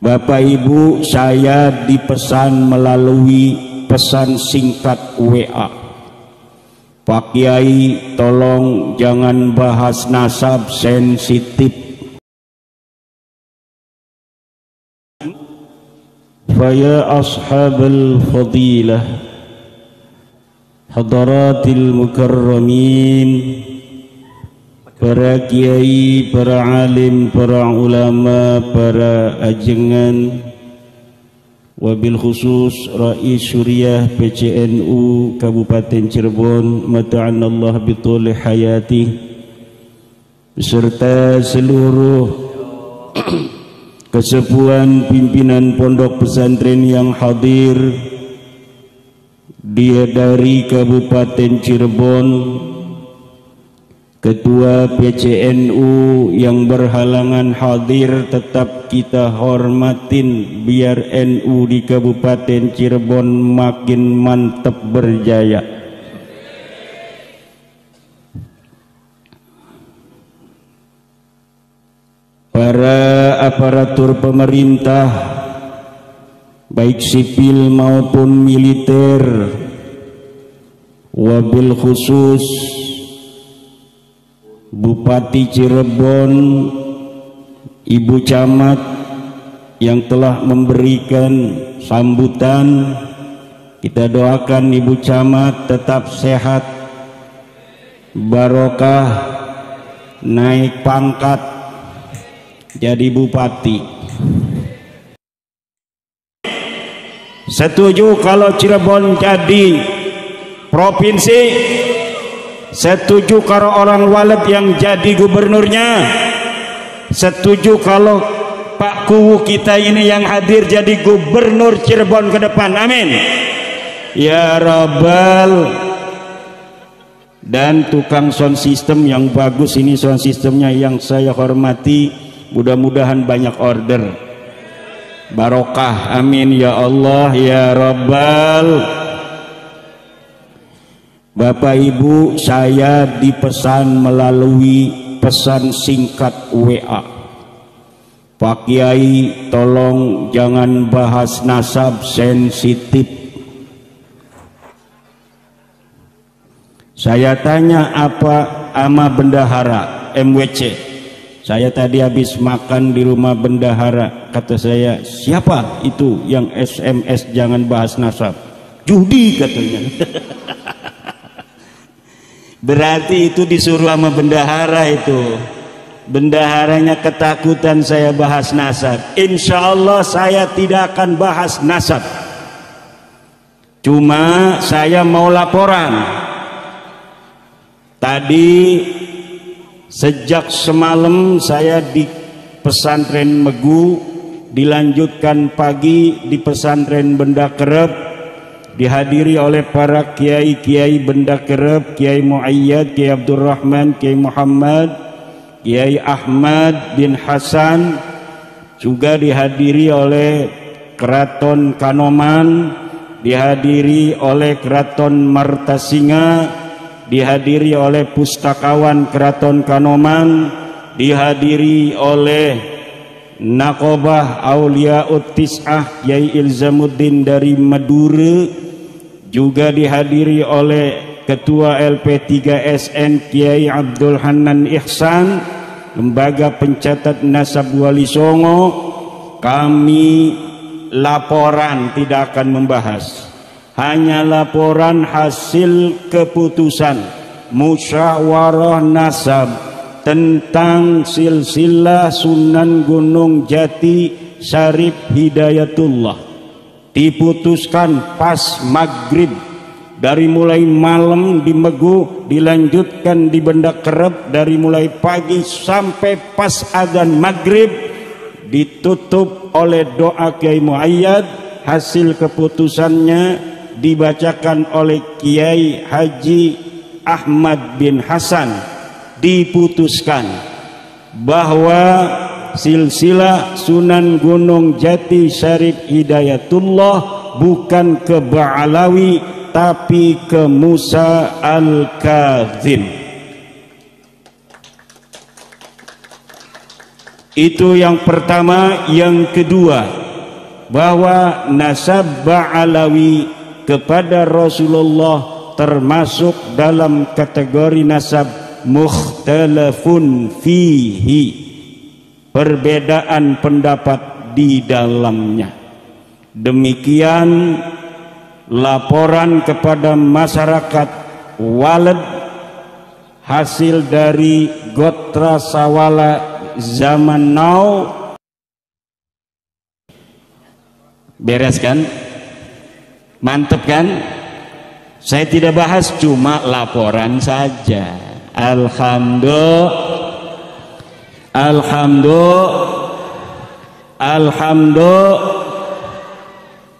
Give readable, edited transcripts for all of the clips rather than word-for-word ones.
Bapak Ibu, saya dipesan melalui pesan singkat WA, Pak Kiai tolong jangan bahas nasab, sensitif. Faya ashabal fadilah, hadaratil mukarramin, para kiai, para alim, para ulama, para ajengan, wabil khusus Rais Syuriah PCNU Kabupaten Cirebon, mata'anallah bituli hayati, beserta seluruh kesepuhan pimpinan pondok pesantren yang hadir, dia dari Kabupaten Cirebon, Ketua PCNU yang berhalangan hadir tetap kita hormatin biar NU di Kabupaten Cirebon makin mantap berjaya. Para aparatur pemerintah baik sipil maupun militer, wabil khusus Bupati Cirebon, Ibu Camat yang telah memberikan sambutan. Kita doakan Ibu Camat tetap sehat, barokah, naik pangkat jadi bupati. Setuju kalau Cirebon jadi provinsi? Setuju kalau orang Walid yang jadi gubernurnya? Setuju kalau Pak Kuwu kita ini yang hadir jadi gubernur Cirebon ke depan? Amin ya Rabbal. Dan tukang sound system yang bagus ini, sound systemnya yang saya hormati, mudah-mudahan banyak order, barokah, amin ya Allah ya Rabbal. Bapak Ibu, saya dipesan melalui pesan singkat WA, Pak Kiai tolong jangan bahas nasab, sensitif. Saya tanya apa ama bendahara MWC. Saya tadi habis makan di rumah bendahara, kata saya, siapa itu yang SMS jangan bahas nasab? Judi katanya. Berarti itu disuruh sama bendahara itu. Bendaharanya ketakutan saya bahas nasab. Insya Allah saya tidak akan bahas nasab. Cuma saya mau laporan. Tadi sejak semalam saya di pesantren Megu, dilanjutkan pagi di pesantren Benda Kerep, dihadiri oleh para kiai-kiai Benda Kerep, Kiai Muayyad, Kiai Abdurrahman, Kiai Muhammad, Kiai Ahmad bin Hasan, juga dihadiri oleh Keraton Kanoman, dihadiri oleh Keraton Martasinga, dihadiri oleh Pustakawan Keraton Kanoman, dihadiri oleh Nakobah Auliaut Tis'ah Kiai Ilzamuddin dari Madura, juga dihadiri oleh Ketua LP3SN Kiai Abdul Hanan Ihsan, Lembaga Pencatat Nasab Wali Songo. Kami laporan, tidak akan membahas, hanya laporan hasil keputusan musyawarah nasab tentang silsilah Sunan Gunung Jati Syarif Hidayatullah. Diputuskan pas maghrib, dari mulai malam di Megu, dilanjutkan di Benda Kerep dari mulai pagi sampai pas adzan maghrib, ditutup oleh doa Kiai Muayyad. Hasil keputusannya dibacakan oleh Kiai Haji Ahmad bin Hasan. Diputuskan bahwa silsilah Sunan Gunung Jati Syarif Hidayatullah bukan ke Ba'alawi tapi ke Musa Al-Kazim. Itu yang pertama. Yang kedua, bahwa nasab Ba'alawi kepada Rasulullah termasuk dalam kategori nasab mukhtalafun fihi, perbedaan pendapat di dalamnya. Demikian laporan kepada masyarakat Walad hasil dari Gotra Sawala zaman now. Beres kan? Mantep kan? Saya tidak bahas, cuma laporan saja. Alhamdulillah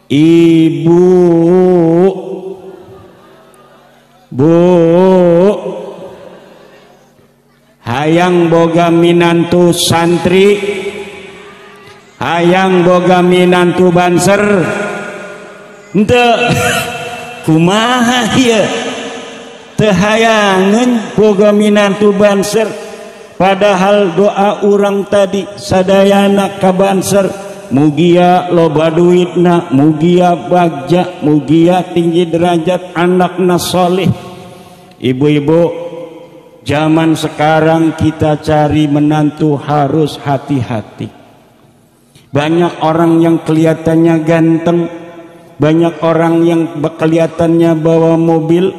ibu hayang boga minantu santri, hayang boga minantu banser, ente kumaha ya teu hayangeun boga minantu banser, padahal doa urang tadi sadayana ka banser mugia loba duitna, mugia bagja, mugia tinggi derajat anakna soleh. Ibu-ibu, zaman sekarang kita cari menantu harus hati-hati. Banyak orang yang kelihatannya ganteng, banyak orang yang kelihatannya bawa mobil,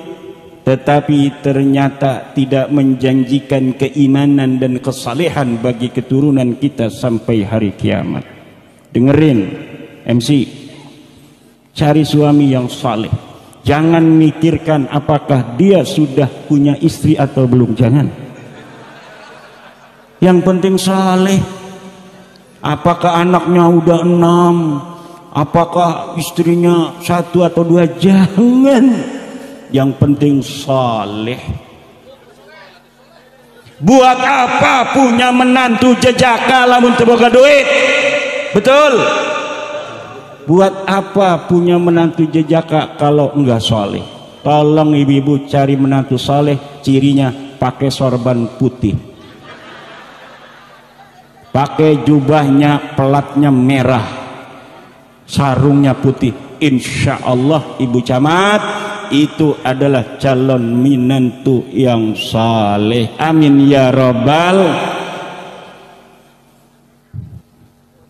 tetapi ternyata tidak menjanjikan keimanan dan kesalehan bagi keturunan kita sampai hari kiamat. Dengerin MC, cari suami yang saleh. Jangan mikirkan apakah dia sudah punya istri atau belum, jangan. Yang penting saleh. Apakah anaknya udah 6, apakah istrinya 1 atau 2, jangan. Yang penting saleh. Buat apa punya menantu jejaka lamun teu boga duit? Betul. Buat apa punya menantu jejaka kalau enggak soleh? Tolong ibu-ibu cari menantu soleh, cirinya pakai sorban putih, pakai jubahnya pelatnya merah, sarungnya putih. Insya Allah ibu camat, itu adalah calon menantu yang soleh. Amin ya robbal.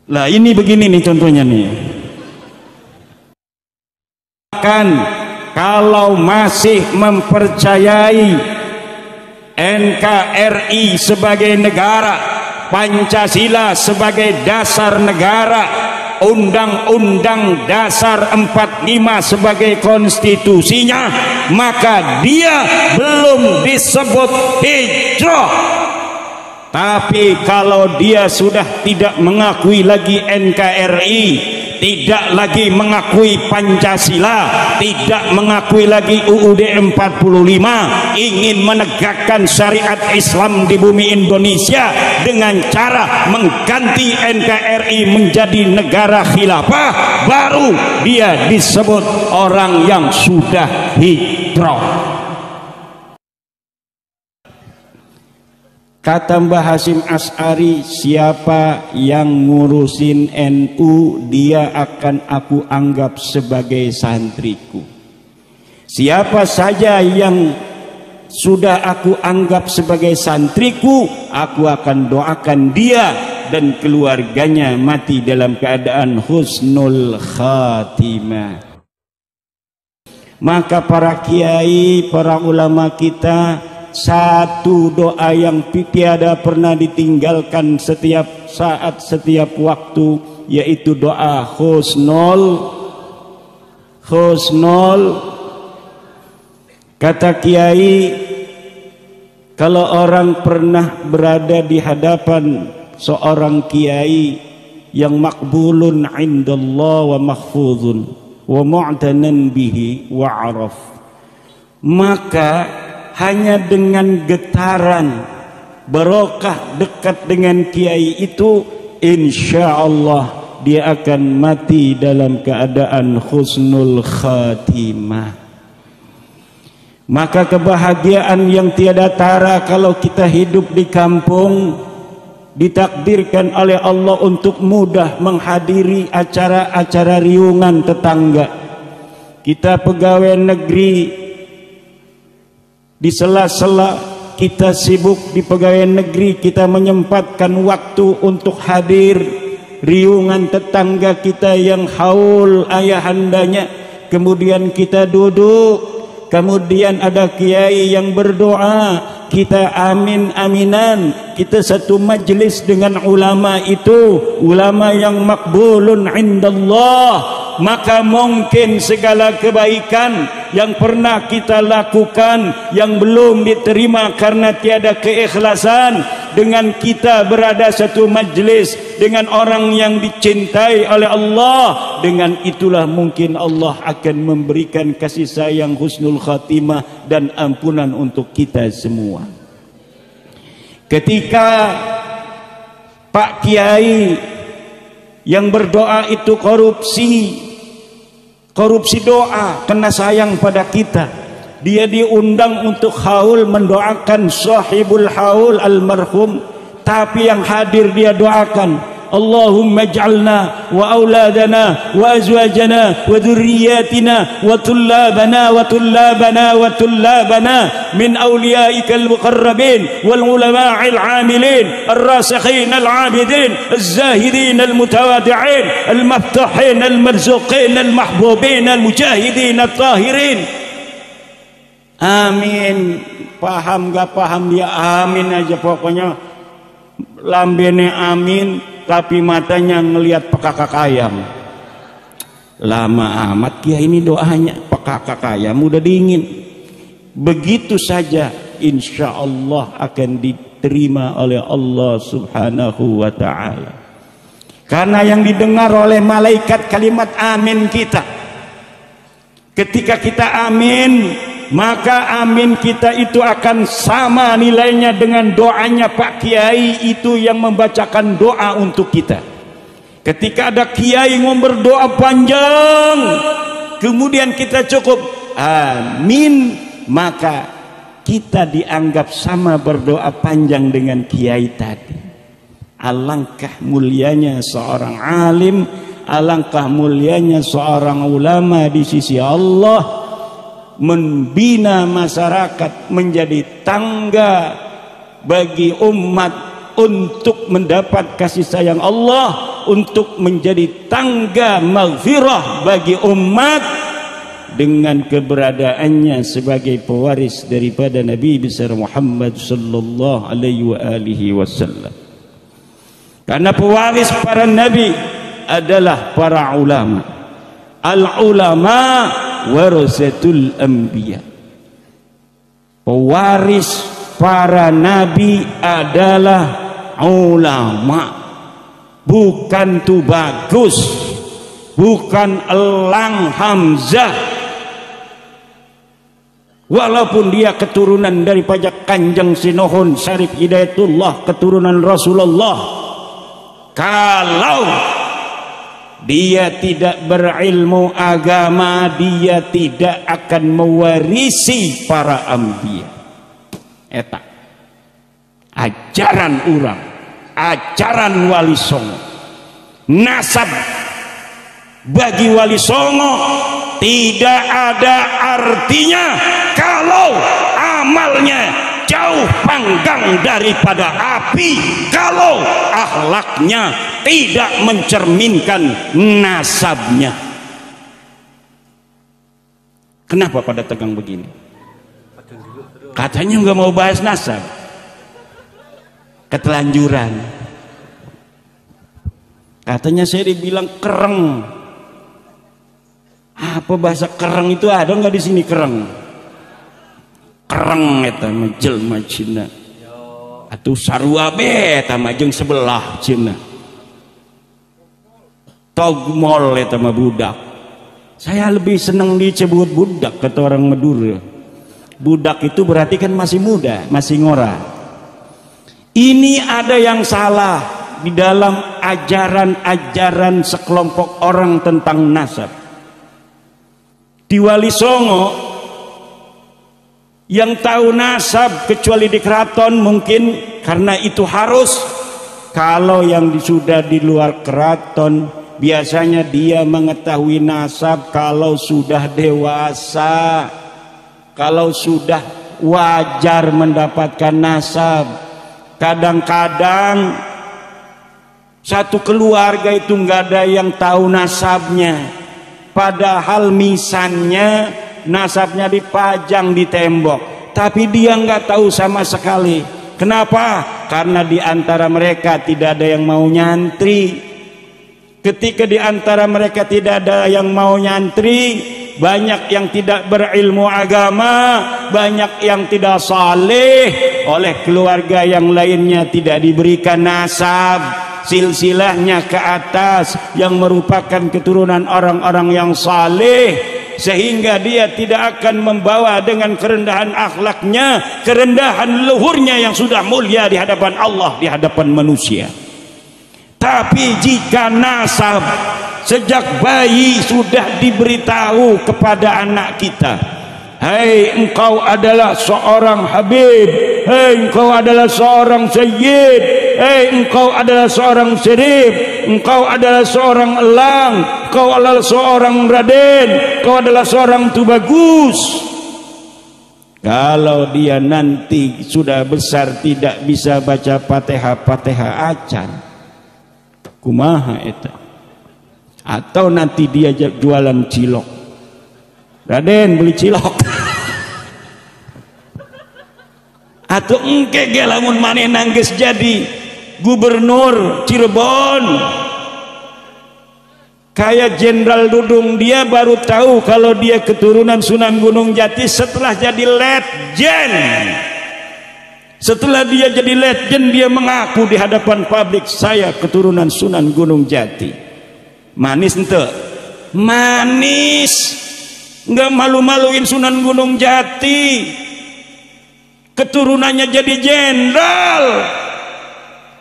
Lah ini begini nih contohnya nih. Kan kalau masih mempercayai NKRI sebagai negara, Pancasila sebagai dasar negara, Undang-Undang Dasar 45 sebagai konstitusinya, maka dia belum disebut hijrah. Tapi kalau dia sudah tidak mengakui lagi NKRI, tidak lagi mengakui Pancasila, tidak mengakui lagi UUD 45, ingin menegakkan syariat Islam di bumi Indonesia dengan cara mengganti NKRI menjadi negara khilafah, baru dia disebut orang yang sudah hijrah. Kata Mbah Hasyim Asy'ari, siapa yang ngurusin NU, dia akan aku anggap sebagai santriku. Siapa saja yang sudah aku anggap sebagai santriku, aku akan doakan dia dan keluarganya mati dalam keadaan husnul khatimah. Maka para kiai, para ulama kita, satu doa yang tiada pernah ditinggalkan setiap saat, setiap waktu, yaitu doa husnul. Kata kiai, kalau orang pernah berada di hadapan seorang kiai yang makbulun indallah wa mahfuzun wa mu'tanan bihi wa araf, maka hanya dengan getaran barokah dekat dengan kiai itu, insya Allah dia akan mati dalam keadaan husnul khatimah. Maka kebahagiaan yang tiada tara kalau kita hidup di kampung, ditakdirkan oleh Allah untuk mudah menghadiri acara-acara riungan tetangga. Kita pegawai negeri, di sela-sela kita sibuk di pegawai negeri, kita menyempatkan waktu untuk hadir riungan tetangga kita yang haul ayahandanya. Kemudian kita duduk, kemudian ada kiai yang berdoa, kita amin aminan, kita satu majlis dengan ulama itu, ulama yang makbulun indallah. Maka mungkin segala kebaikan yang pernah kita lakukan yang belum diterima karena tiada keikhlasan, dengan kita berada satu majlis dengan orang yang dicintai oleh Allah, dengan itulah mungkin Allah akan memberikan kasih sayang, husnul khatimah dan ampunan untuk kita semua. Ketika Pak Kiai yang berdoa itu korupsi doa, kena sayang pada kita, dia diundang untuk haul mendoakan sahibul haul almarhum, tapi yang hadir dia doakan, Allahumma ij'alna wa auladana wa azwajana wa dhurriyyatina wa tullabana wa tullabana wa tullabana min awliyaikal muqarrabin wal ulama'il 'amilin ar-rasikhin al-'abidin az-zahidin al-mutawadi'in al-maftuhin al-marzuqin al-mahbubin al-mujahidin at-tahirin. Amin. Paham gak paham dia amin aja, pokoknya lambene amin tapi matanya ngelihat pekakak ayam. Lama amat ya ini doanya, pekakak ayam udah dingin. Begitu saja insya Allah akan diterima oleh Allah subhanahu wa ta'ala, karena yang didengar oleh malaikat kalimat amin kita. Ketika kita amin, maka amin kita itu akan sama nilainya dengan doanya Pak Kiai itu yang membacakan doa untuk kita. Ketika ada kiai mau berdoa panjang, kemudian kita cukup amin, maka kita dianggap sama berdoa panjang dengan kiai tadi. Alangkah mulianya seorang alim, alangkah mulianya seorang ulama di sisi Allah, membina masyarakat menjadi tangga bagi umat untuk mendapat kasih sayang Allah, untuk menjadi tangga maghfirah bagi umat dengan keberadaannya sebagai pewaris daripada Nabi besar Muhammad sallallahu alaihi wasallam. Karena pewaris para nabi adalah para ulama. Al-ulama warasatul anbiya. Pewaris para nabi adalah ulama. Bukan Tubagus, bukan Elang Hamzah, walaupun dia keturunan daripada Kanjeng Sinohun Syarif Hidayatullah, keturunan Rasulullah. Kalau dia tidak berilmu agama, dia tidak akan mewarisi para anbiya. Eta ajaran urang, ajaran Wali Songo. Nasab bagi Wali Songo tidak ada artinya kalau amalnya jauh panggang daripada api, kalau akhlaknya tidak mencerminkan nasabnya. Kenapa pada tegang begini? Katanya nggak mau bahas nasab, ketelanjuran. Katanya saya dibilang kereng. Apa bahasa kereng itu ada nggak di sini kereng? Kereng eta jelema Cina. Atuh sarua be eta mah jeung sebelah Cina. Togmol eta mah budak. Saya lebih senang disebut budak kata orang Madura. Budak itu berarti kan masih muda, masih ngora. Ini ada yang salah di dalam ajaran-ajaran sekelompok orang tentang nasab. Di Wali Songo yang tahu nasab kecuali di keraton mungkin karena itu harus, Kalau yang sudah di luar keraton, biasanya dia mengetahui nasab kalau sudah dewasa, kalau sudah wajar mendapatkan nasab. Kadang-kadang satu keluarga itu nggak ada yang tahu nasabnya, padahal misalnya nasabnya dipajang di tembok, tapi dia nggak tahu sama sekali. Kenapa? Karena di antara mereka tidak ada yang mau nyantri. Ketika di antara mereka tidak ada yang mau nyantri, banyak yang tidak berilmu agama, banyak yang tidak saleh, oleh keluarga yang lainnya tidak diberikan nasab silsilahnya ke atas yang merupakan keturunan orang-orang yang saleh, sehingga dia tidak akan membawa dengan kerendahan akhlaknya, kerendahan luhurnya yang sudah mulia di hadapan Allah, di hadapan manusia. Tapi jika nasab sejak bayi sudah diberitahu kepada anak kita, hei engkau adalah seorang habib, hei engkau adalah seorang sayyid, hei engkau adalah seorang syarif, engkau adalah seorang elang, engkau adalah seorang raden, engkau adalah seorang tubagus. Kalau dia nanti sudah besar tidak bisa baca Fatihah acan, kumaha eta? Atau nanti dia jualan cilok, Raden beli cilok. Atau engke ge lamun maneh nanggeus jadi gubernur Cirebon kayak Jenderal Dudung, dia baru tahu kalau dia keturunan Sunan Gunung Jati setelah jadi legend. Setelah dia jadi legend, dia mengaku di hadapan publik, saya keturunan Sunan Gunung Jati. Manis ente? Manis. Nggak malu-maluin Sunan Gunung Jati, keturunannya jadi jenderal.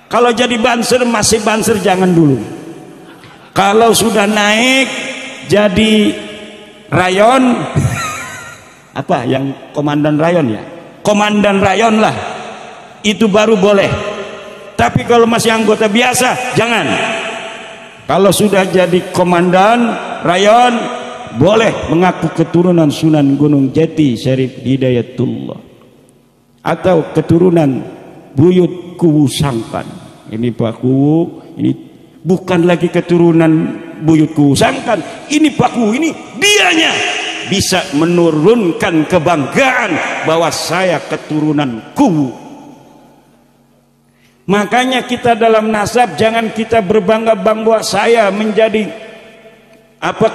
Kalau jadi banser masih banser, jangan dulu. Kalau sudah naik jadi rayon, apa yang komandan rayon ya, komandan rayon lah, itu baru boleh. Tapi kalau masih anggota biasa jangan. Kalau sudah jadi komandan rayon boleh mengaku keturunan Sunan Gunung Jati Syarif Hidayatullah, atau keturunan Buyut Kuwu Sangkan. Ini Pak Kuwu, ini bukan lagi keturunan Buyut Kuwu Sangkan, ini Pak Kuwu, ini dianya bisa menurunkan kebanggaan bahwa saya keturunan Kuwu. Makanya kita dalam nasab jangan kita berbangga-bangga bahwa saya menjadi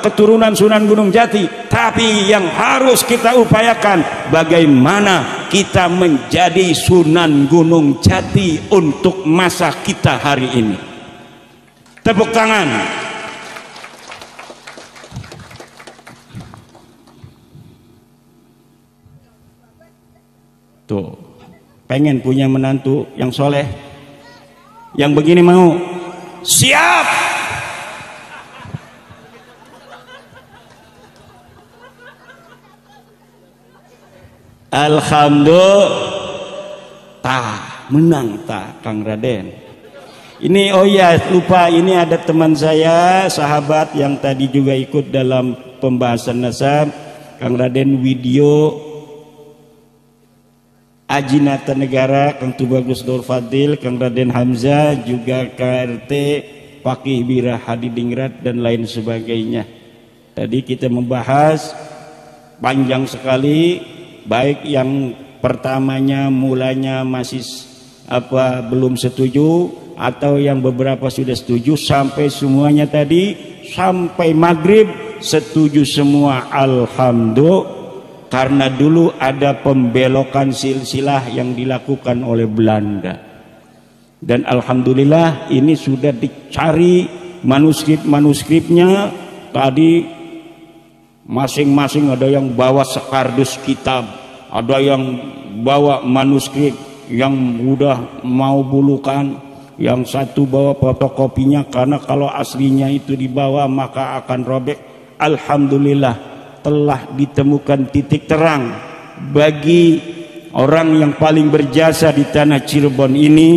keturunan Sunan Gunung Jati, tapi yang harus kita upayakan bagaimana kita menjadi Sunan Gunung Jati untuk masa kita hari ini. Tepuk tangan. Tuh, pengen punya menantu yang soleh, yang begini mau? Siap. Alhamdulillah, menang Kang Raden. Ini oh ya lupa, ini ada teman saya sahabat yang tadi juga ikut dalam pembahasan nasab, Kang Raden Widyo Ajinata Negara, Kang Tubagus Nur Fadil, Kang Raden Hamzah, juga KRT Fakih Bira Hadidingrat dan lain sebagainya. Tadi kita membahas panjang sekali, baik yang pertamanya mulanya masih belum setuju, atau yang beberapa sudah setuju, sampai semuanya tadi sampai maghrib setuju semua. Alhamdulillah, karena dulu ada pembelokan silsilah yang dilakukan oleh Belanda, dan alhamdulillah ini sudah dicari manuskrip-manuskripnya. Tadi masing-masing ada yang bawa sekardus kitab, ada yang bawa manuskrip yang udah mau bulukan, yang satu bawa fotokopinya karena kalau aslinya itu dibawa maka akan robek. Alhamdulillah telah ditemukan titik terang bagi orang yang paling berjasa di tanah Cirebon ini,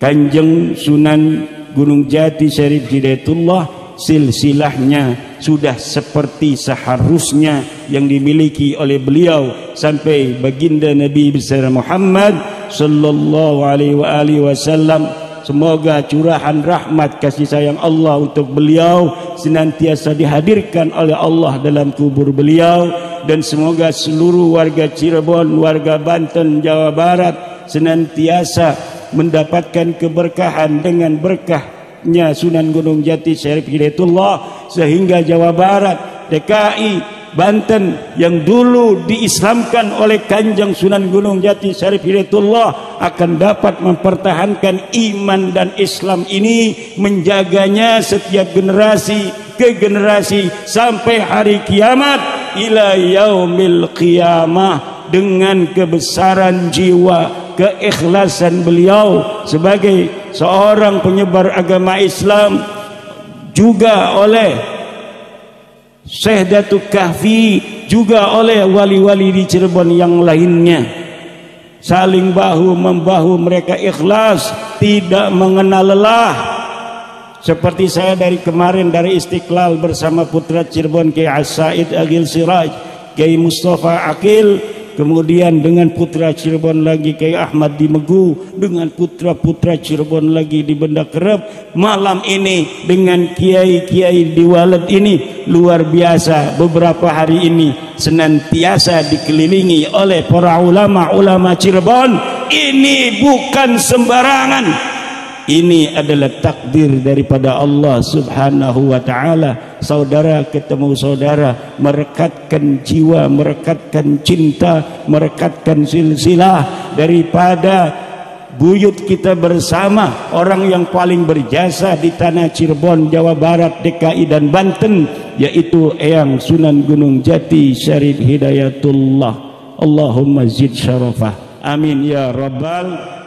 Kanjeng Sunan Gunung Jati Syarif Hidayatullah, silsilahnya sudah seperti seharusnya yang dimiliki oleh beliau sampai baginda Nabi besar Muhammad sallallahu alaihi wasallam. Semoga curahan rahmat kasih sayang Allah untuk beliau senantiasa dihadirkan oleh Allah dalam kubur beliau, dan semoga seluruh warga Cirebon, warga Banten, Jawa Barat senantiasa mendapatkan keberkahan dengan berkahnya Sunan Gunung Jati Syarif Hidayatullah, sehingga Jawa Barat, DKI, Banten yang dulu diislamkan oleh Kanjeng Sunan Gunung Jati Syarif Hidayatullah akan dapat mempertahankan iman dan Islam ini, menjaganya setiap generasi ke generasi sampai hari kiamat ila yaumil qiyamah, dengan kebesaran jiwa, keikhlasan beliau sebagai seorang penyebar agama Islam, juga oleh Syekh Datuk Kahfi, juga oleh wali-wali di Cirebon yang lainnya. Saling bahu membahu, mereka ikhlas, tidak mengenal lelah. Seperti saya dari kemarin dari Istiqlal bersama putra Cirebon Kiai Said Agil Siraj, Kiai Mustafa Akil, kemudian dengan putra Cirebon lagi Kiai Ahmad di Megu, dengan putra-putra Cirebon lagi di Benda Kerep. Malam ini dengan kiai-kiai di Walad ini luar biasa. Beberapa hari ini senantiasa dikelilingi oleh para ulama-ulama Cirebon. Ini bukan sembarangan. Ini adalah takdir daripada Allah Subhanahu wa ta'ala. Saudara ketemu saudara, merekatkan jiwa, merekatkan cinta, merekatkan silsilah daripada buyut kita bersama, orang yang paling berjasa di tanah Cirebon, Jawa Barat, DKI dan Banten, yaitu Eyang Sunan Gunung Jati Syarif Hidayatullah. Allahumma zid syarafah. Amin ya rabbal